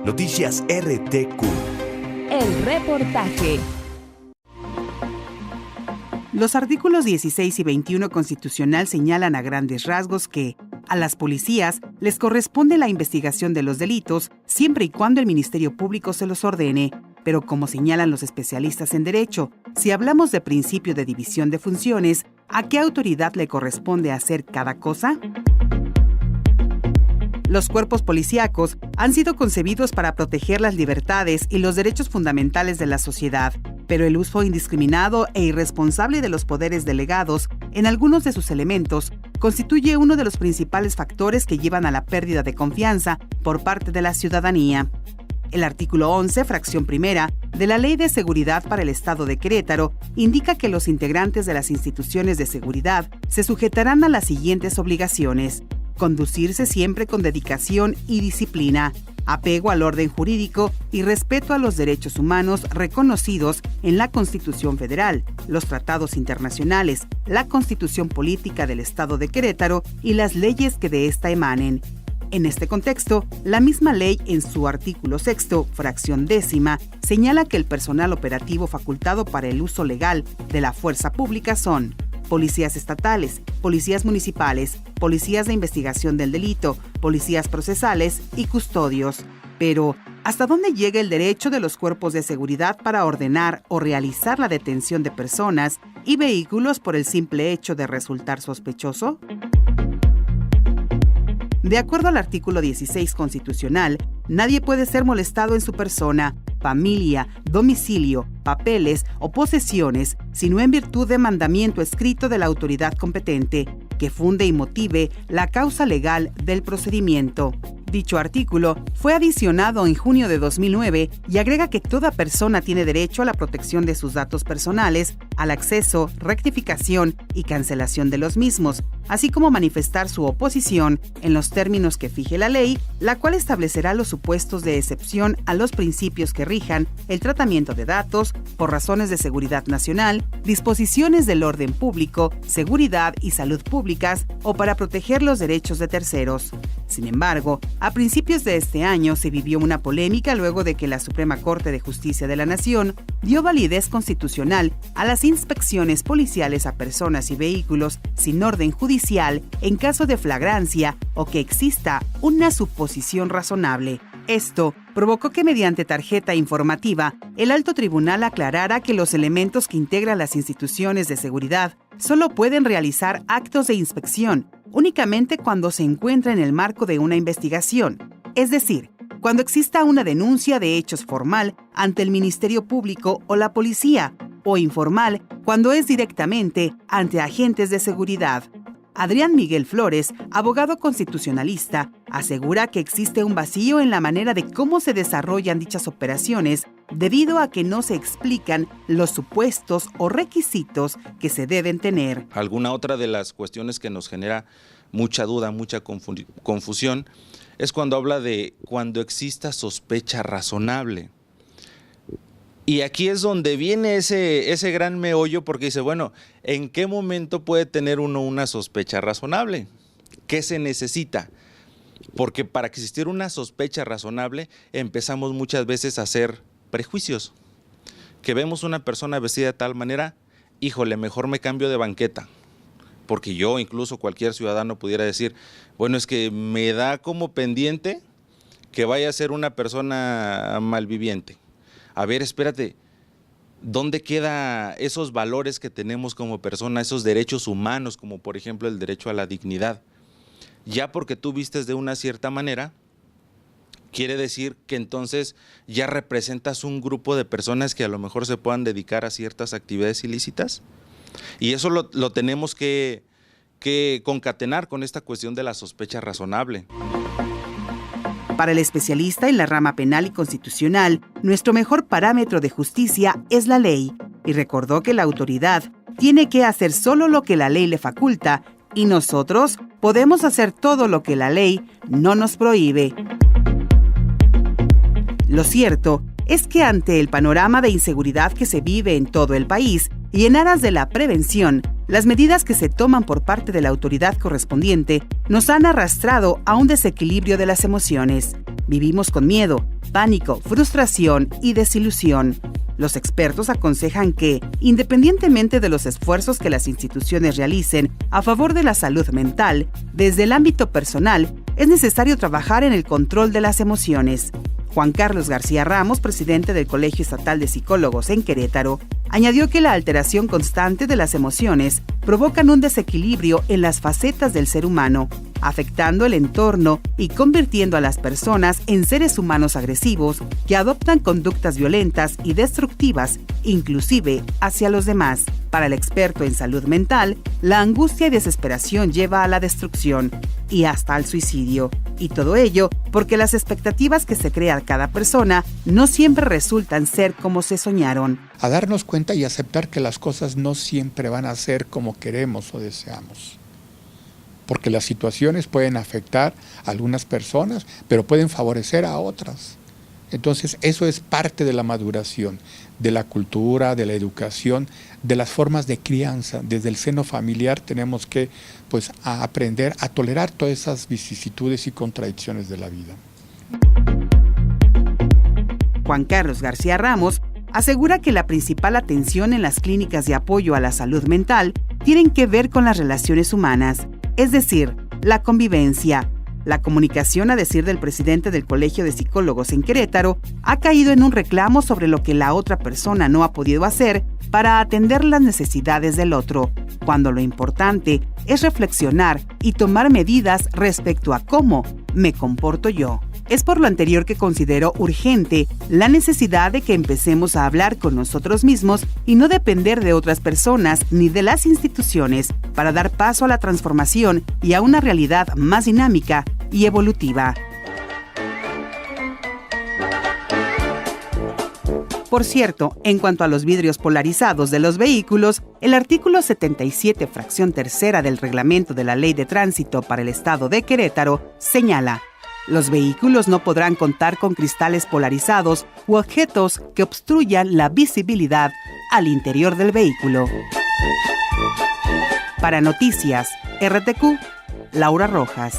Noticias RTQ. El reportaje. Los artículos 16 y 21 constitucional señalan a grandes rasgos que a las policías les corresponde la investigación de los delitos siempre y cuando el Ministerio Público se los ordene. Pero como señalan los especialistas en derecho, si hablamos de principio de división de funciones, ¿a qué autoridad le corresponde hacer cada cosa? Los cuerpos policíacos han sido concebidos para proteger las libertades y los derechos fundamentales de la sociedad, pero el uso indiscriminado e irresponsable de los poderes delegados en algunos de sus elementos constituye uno de los principales factores que llevan a la pérdida de confianza por parte de la ciudadanía. El artículo 11, fracción primera, de la Ley de Seguridad para el Estado de Querétaro indica que los integrantes de las instituciones de seguridad se sujetarán a las siguientes obligaciones: conducirse siempre con dedicación y disciplina, apego al orden jurídico y respeto a los derechos humanos reconocidos en la Constitución Federal, los tratados internacionales, la Constitución Política del Estado de Querétaro y las leyes que de ésta emanen. En este contexto, la misma ley, en su artículo 6, fracción décima, señala que el personal operativo facultado para el uso legal de la fuerza pública son policías estatales, policías municipales, policías de investigación del delito, policías procesales y custodios. Pero, ¿hasta dónde llega el derecho de los cuerpos de seguridad para ordenar o realizar la detención de personas y vehículos por el simple hecho de resultar sospechoso? De acuerdo al artículo 16 constitucional, nadie puede ser molestado en su persona, familia, domicilio, papeles o posesiones, sino en virtud de mandamiento escrito de la autoridad competente, que funde y motive la causa legal del procedimiento. Dicho artículo fue adicionado en junio de 2009 y agrega que toda persona tiene derecho a la protección de sus datos personales, al acceso, rectificación y cancelación de los mismos, así como manifestar su oposición en los términos que fije la ley, la cual establecerá los supuestos de excepción a los principios que rijan el tratamiento de datos por razones de seguridad nacional, disposiciones del orden público, seguridad y salud públicas o para proteger los derechos de terceros. Sin embargo, a principios de este año se vivió una polémica luego de que la Suprema Corte de Justicia de la Nación dio validez constitucional a las inspecciones policiales a personas y vehículos sin orden judicial en caso de flagrancia o que exista una suposición razonable. Esto provocó que mediante tarjeta informativa, el alto tribunal aclarara que los elementos que integran las instituciones de seguridad solo pueden realizar actos de inspección únicamente cuando se encuentra en el marco de una investigación, es decir, cuando exista una denuncia de hechos formal ante el Ministerio Público o la policía, o informal cuando es directamente ante agentes de seguridad. Adrián Miguel Flores, abogado constitucionalista, asegura que existe un vacío en la manera de cómo se desarrollan dichas operaciones debido a que no se explican los supuestos o requisitos que se deben tener. Alguna otra de las cuestiones que nos genera mucha duda, mucha confusión, es cuando habla de cuando exista sospecha razonable. Y aquí es donde viene ese gran meollo, porque dice, bueno, ¿en qué momento puede tener uno una sospecha razonable? ¿Qué se necesita? Porque para que existiera una sospecha razonable, empezamos muchas veces a hacer prejuicios. Que vemos una persona vestida de tal manera, híjole, mejor me cambio de banqueta. Porque yo, incluso cualquier ciudadano pudiera decir, bueno, es que me da como pendiente que vaya a ser una persona malviviente. A ver, espérate, ¿dónde quedan esos valores que tenemos como persona, esos derechos humanos, como por ejemplo el derecho a la dignidad? Ya porque tú vistes de una cierta manera, quiere decir que entonces ya representas un grupo de personas que a lo mejor se puedan dedicar a ciertas actividades ilícitas. Y eso lo tenemos que concatenar con esta cuestión de la sospecha razonable. Para el especialista en la rama penal y constitucional, nuestro mejor parámetro de justicia es la ley, y recordó que la autoridad tiene que hacer solo lo que la ley le faculta, y nosotros podemos hacer todo lo que la ley no nos prohíbe. Lo cierto es que ante el panorama de inseguridad que se vive en todo el país, y en aras de la prevención, las medidas que se toman por parte de la autoridad correspondiente nos han arrastrado a un desequilibrio de las emociones. Vivimos con miedo, pánico, frustración y desilusión. Los expertos aconsejan que, independientemente de los esfuerzos que las instituciones realicen a favor de la salud mental, desde el ámbito personal, es necesario trabajar en el control de las emociones. Juan Carlos García Ramos, presidente del Colegio Estatal de Psicólogos en Querétaro, añadió que la alteración constante de las emociones provocan un desequilibrio en las facetas del ser humano, afectando el entorno y convirtiendo a las personas en seres humanos agresivos que adoptan conductas violentas y destructivas, inclusive hacia los demás. Para el experto en salud mental, la angustia y desesperación lleva a la destrucción y hasta al suicidio. Y todo ello porque las expectativas que se crea cada persona no siempre resultan ser como se soñaron. A darnos cuenta y aceptar que las cosas no siempre van a ser como queremos o deseamos. Porque las situaciones pueden afectar a algunas personas, pero pueden favorecer a otras. Entonces, eso es parte de la maduración, de la cultura, de la educación, de las formas de crianza. Desde el seno familiar tenemos que a aprender a tolerar todas esas vicisitudes y contradicciones de la vida. Juan Carlos García Ramos asegura que la principal atención en las clínicas de apoyo a la salud mental tienen que ver con las relaciones humanas, es decir, la convivencia. La comunicación, a decir del presidente del Colegio de Psicólogos en Querétaro, ha caído en un reclamo sobre lo que la otra persona no ha podido hacer para atender las necesidades del otro, cuando lo importante es reflexionar y tomar medidas respecto a cómo me comporto yo. Es por lo anterior que considero urgente la necesidad de que empecemos a hablar con nosotros mismos y no depender de otras personas ni de las instituciones para dar paso a la transformación y a una realidad más dinámica y evolutiva. Por cierto, en cuanto a los vidrios polarizados de los vehículos, el artículo 77, fracción tercera del reglamento de la Ley de Tránsito para el Estado de Querétaro señala: los vehículos no podrán contar con cristales polarizados u objetos que obstruyan la visibilidad al interior del vehículo. Para Noticias RTQ, Laura Rojas.